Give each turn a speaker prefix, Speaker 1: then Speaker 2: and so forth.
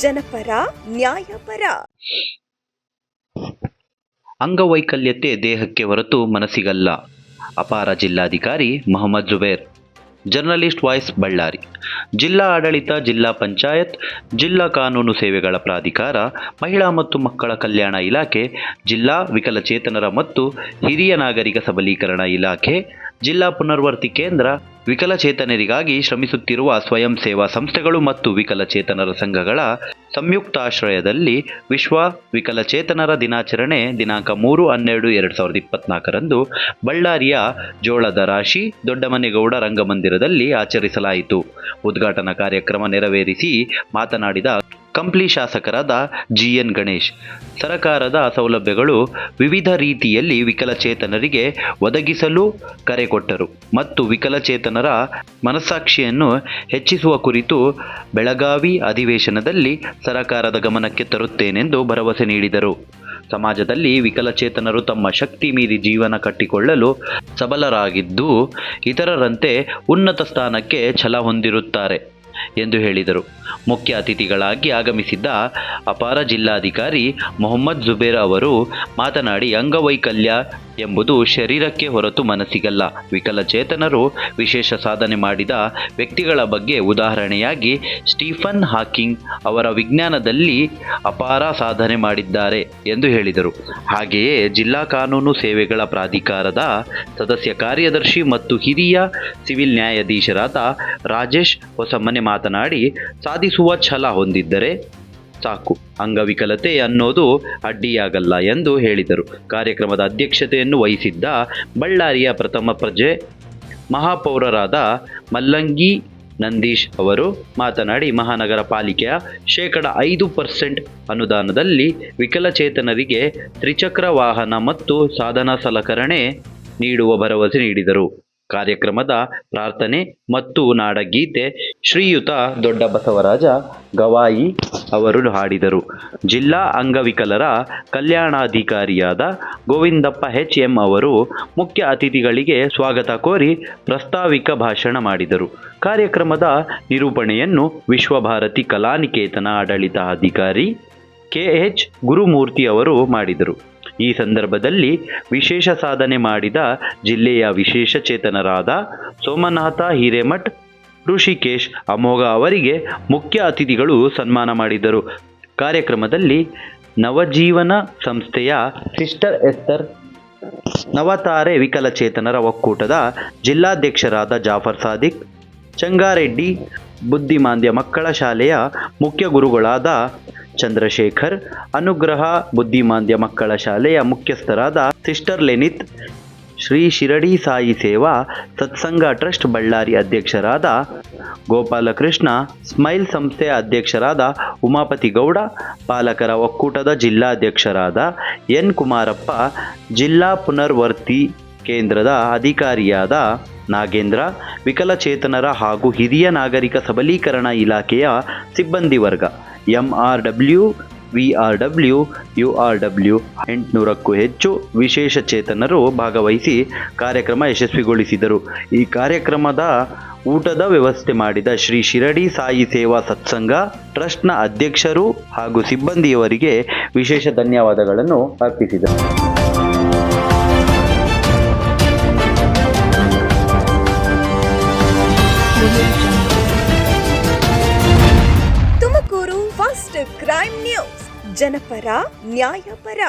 Speaker 1: ಜನಪರ ನ್ಯಾಯಪರ.
Speaker 2: ಅಂಗವೈಕಲ್ಯತೆ ದೇಹಕ್ಕೆ ಹೊರತು ಮನಸ್ಸಿಗಲ್ಲ. ಅಪಾರ ಜಿಲ್ಲಾಧಿಕಾರಿ ಮೊಹಮ್ಮದ್ ಜುಬೇರ್. Journalist voice, Ballari. ಜಿಲ್ಲಾ ಆಡಳಿತ, ಜಿಲ್ಲಾ ಪಂಚಾಯತ್, ಜಿಲ್ಲಾ ಕಾನೂನು ಸೇವೆಗಳ ಪ್ರಾಧಿಕಾರ, ಮಹಿಳಾ ಮತ್ತು ಮಕ್ಕಳ ಕಲ್ಯಾಣ ಇಲಾಖೆ, ಜಿಲ್ಲಾ ವಿಕಲಚೇತನರ ಮತ್ತು ಹಿರಿಯ ನಾಗರಿಕ ಸಬಲೀಕರಣ ಇಲಾಖೆ, ಜಿಲ್ಲಾ ಪುನರ್ವಸತಿ ಕೇಂದ್ರ, ವಿಕಲಚೇತನರಿಗಾಗಿ ಶ್ರಮಿಸುತ್ತಿರುವ ಸ್ವಯಂ ಸೇವಾ ಸಂಸ್ಥೆಗಳು ಮತ್ತು ವಿಕಲಚೇತನರ ಸಂಘಗಳ ಸಂಯುಕ್ತಾಶ್ರಯದಲ್ಲಿ ವಿಶ್ವ ವಿಕಲಚೇತನರ ದಿನಾಚರಣೆ ದಿನಾಂಕ 3/12/2024 ಬಳ್ಳಾರಿಯ ಜೋಳದ ರಾಶಿ ದೊಡ್ಡಮನೆಗೌಡ ರಂಗಮಂದಿರದಲ್ಲಿ ಆಚರಿಸಲಾಯಿತು. ಉದ್ಘಾಟನಾ ಕಾರ್ಯಕ್ರಮ ನೆರವೇರಿಸಿ ಮಾತನಾಡಿದ ಕಂಪ್ಲಿ ಶಾಸಕರಾದ GN ಗಣೇಶ್, ಸರಕಾರದ ಸೌಲಭ್ಯಗಳು ವಿವಿಧ ರೀತಿಯಲ್ಲಿ ವಿಕಲಚೇತನರಿಗೆ ಒದಗಿಸಲು ಕರೆ ಕೊಟ್ಟರು ಮತ್ತು ವಿಕಲಚೇತನರ ಮನಸ್ಸಾಕ್ಷಿಯನ್ನು ಹೆಚ್ಚಿಸುವ ಕುರಿತು ಬೆಳಗಾವಿ ಅಧಿವೇಶನದಲ್ಲಿ ಸರಕಾರದ ಗಮನಕ್ಕೆ ತರುತ್ತೇನೆಂದು ಭರವಸೆ ನೀಡಿದರು. ಸಮಾಜದಲ್ಲಿ ವಿಕಲಚೇತನರು ತಮ್ಮ ಶಕ್ತಿ ಮೀರಿ ಜೀವನ ಕಟ್ಟಿಕೊಳ್ಳಲು ಸಬಲರಾಗಿದ್ದು, ಇತರರಂತೆ ಉನ್ನತ ಸ್ಥಾನಕ್ಕೆ ಛಲ ಹೊಂದಿರುತ್ತಾರೆ ಎಂದು ಹೇಳಿದರು. ಮುಖ್ಯ ಅತಿಥಿಗಳಾಗಿ ಆಗಮಿಸಿದ್ದ ಅಪಾರ ಜಿಲ್ಲಾಧಿಕಾರಿ ಮೊಹಮ್ಮದ್ ಜುಬೇರ್ ಅವರು ಮಾತನಾಡಿ, ಅಂಗವೈಕಲ್ಯ ಎಂಬುದು ಶರೀರಕ್ಕೆ ಹೊರತು ಮನಸ್ಸಿಗಲ್ಲ. ವಿಕಲಚೇತನರು ವಿಶೇಷ ಸಾಧನೆ ಮಾಡಿದ ವ್ಯಕ್ತಿಗಳ ಬಗ್ಗೆ ಉದಾಹರಣೆಯಾಗಿ ಸ್ಟೀಫನ್ ಹಾಕಿಂಗ್ ಅವರ ವಿಜ್ಞಾನದಲ್ಲಿ ಅಪಾರ ಸಾಧನೆ ಮಾಡಿದ್ದಾರೆ ಎಂದು ಹೇಳಿದರು. ಹಾಗೆಯೇ ಜಿಲ್ಲಾ ಕಾನೂನು ಸೇವೆಗಳ ಪ್ರಾಧಿಕಾರದ ಸದಸ್ಯ ಕಾರ್ಯದರ್ಶಿ ಮತ್ತು ಹಿರಿಯ ಸಿವಿಲ್ ನ್ಯಾಯಾಧೀಶರಾದ ರಾಜೇಶ್ ಹೊಸಮನೆ ಮಾತನಾಡಿ, ಸಾಧಿಸುವ ಛಲ ಹೊಂದಿದ್ದರೆ ಸಾಕು, ಅಂಗವಿಕಲತೆ ಅನ್ನೋದು ಅಡ್ಡಿಯಾಗಲ್ಲ ಎಂದು ಹೇಳಿದರು. ಕಾರ್ಯಕ್ರಮದ ಅಧ್ಯಕ್ಷತೆಯನ್ನು ವಹಿಸಿದ್ದ ಬಳ್ಳಾರಿಯ ಪ್ರಥಮ ಪ್ರಜೆ ಮಹಾಪೌರರಾದ ಮಲ್ಲಂಗಿ ನಂದೀಶ್ ಅವರು ಮಾತನಾಡಿ, ಮಹಾನಗರ ಪಾಲಿಕೆಯ 5% ಅನುದಾನದಲ್ಲಿ ವಿಕಲಚೇತನರಿಗೆ ತ್ರಿಚಕ್ರ ವಾಹನ ಮತ್ತು ಸಾಧನ ಸಲಕರಣೆ ನೀಡುವ ಭರವಸೆ ನೀಡಿದರು. ಕಾರ್ಯಕ್ರಮದ ಪ್ರಾರ್ಥನೆ ಮತ್ತು ನಾಡಗೀತೆ ಶ್ರೀಯುತ ದೊಡ್ಡ ಬಸವರಾಜ ಗವಾಯಿ ಅವರು ಹಾಡಿದರು. ಜಿಲ್ಲಾ ಅಂಗವಿಕಲರ ಕಲ್ಯಾಣಾಧಿಕಾರಿಯಾದ ಗೋವಿಂದಪ್ಪ HM ಅವರು ಮುಖ್ಯ ಅತಿಥಿಗಳಿಗೆ ಸ್ವಾಗತ ಕೋರಿ ಪ್ರಾಸ್ತಾವಿಕ ಭಾಷಣ ಮಾಡಿದರು. ಕಾರ್ಯಕ್ರಮದ ನಿರೂಪಣೆಯನ್ನು ವಿಶ್ವಭಾರತಿ ಕಲಾನಿಕೇತನ ಆಡಳಿತಾಧಿಕಾರಿ KH ಗುರುಮೂರ್ತಿ ಅವರು ಮಾಡಿದರು. ಈ ಸಂದರ್ಭದಲ್ಲಿ ವಿಶೇಷ ಸಾಧನೆ ಮಾಡಿದ ಜಿಲ್ಲೆಯ ವಿಶೇಷ ಚೇತನರಾದ ಸೋಮನಾಥ ಹಿರೇಮಠ್, ಋಷಿಕೇಶ್ ಅಮೋಘ ಅವರಿಗೆ ಮುಖ್ಯ ಅತಿಥಿಗಳು ಸನ್ಮಾನ ಮಾಡಿದರು. ಕಾರ್ಯಕ್ರಮದಲ್ಲಿ ನವಜೀವನ ಸಂಸ್ಥೆಯ ಸಿಸ್ಟರ್ ಎಸ್ತರ್, ನವತಾರೆ ವಿಕಲಚೇತನರ ಒಕ್ಕೂಟದ ಜಿಲ್ಲಾಧ್ಯಕ್ಷರಾದ ಜಾಫರ್ ಸಾದಿಕ್, ಚಂಗಾರೆಡ್ಡಿ ಬುದ್ಧಿಮಾಂದ್ಯ ಮಕ್ಕಳ ಶಾಲೆಯ ಮುಖ್ಯ ಗುರುಗಳಾದ ಚಂದ್ರಶೇಖರ್, ಅನುಗ್ರಹ ಬುದ್ಧಿಮಾಂದ್ಯ ಮಕ್ಕಳ ಶಾಲೆಯ ಮುಖ್ಯಸ್ಥರಾದ ಸಿಸ್ಟರ್ ಲೆನಿತ್, ಶ್ರೀ ಶಿರಡಿ ಸಾಯಿ ಸೇವಾ ಸತ್ಸಂಗ ಟ್ರಸ್ಟ್ ಬಳ್ಳಾರಿ ಅಧ್ಯಕ್ಷರಾದ ಗೋಪಾಲಕೃಷ್ಣ, ಸ್ಮೈಲ್ ಸಂಸ್ಥೆಯ ಅಧ್ಯಕ್ಷರಾದ ಉಮಾಪತಿ ಗೌಡ, ಪಾಲಕರ ಒಕ್ಕೂಟದ ಜಿಲ್ಲಾಧ್ಯಕ್ಷರಾದ N ಕುಮಾರಪ್ಪ, ಜಿಲ್ಲಾ ಪುನರ್ವಸತಿ ಕೇಂದ್ರದ ಅಧಿಕಾರಿಯಾದ ನಾಗೇಂದ್ರ, ವಿಕಲಚೇತನರ ಹಾಗೂ ಹಿರಿಯ ನಾಗರಿಕ ಸಬಲೀಕರಣ ಇಲಾಖೆಯ ಸಿಬ್ಬಂದಿ ವರ್ಗ, MRW, VRW, URW 800ಕ್ಕೂ ಹೆಚ್ಚು ವಿಶೇಷ ಚೇತನರು ಭಾಗವಹಿಸಿ ಕಾರ್ಯಕ್ರಮ ಯಶಸ್ವಿಗೊಳಿಸಿದರು. ಈ ಕಾರ್ಯಕ್ರಮದ ಊಟದ ವ್ಯವಸ್ಥೆ ಮಾಡಿದ ಶ್ರೀ ಶಿರಡಿ ಸಾಯಿ ಸೇವಾ ಸತ್ಸಂಗ ಟ್ರಸ್ಟ್ನ ಅಧ್ಯಕ್ಷರು ಹಾಗೂ ಸಿಬ್ಬಂದಿಯವರಿಗೆ ವಿಶೇಷ ಧನ್ಯವಾದಗಳನ್ನು ಅರ್ಪಿಸಿದರು.
Speaker 1: ತುಮಕೂರು ಫಸ್ಟ್ ಕ್ರೈಮ್ ನ್ಯೂಸ್, ಜನಪರ ನ್ಯಾಯಪರ.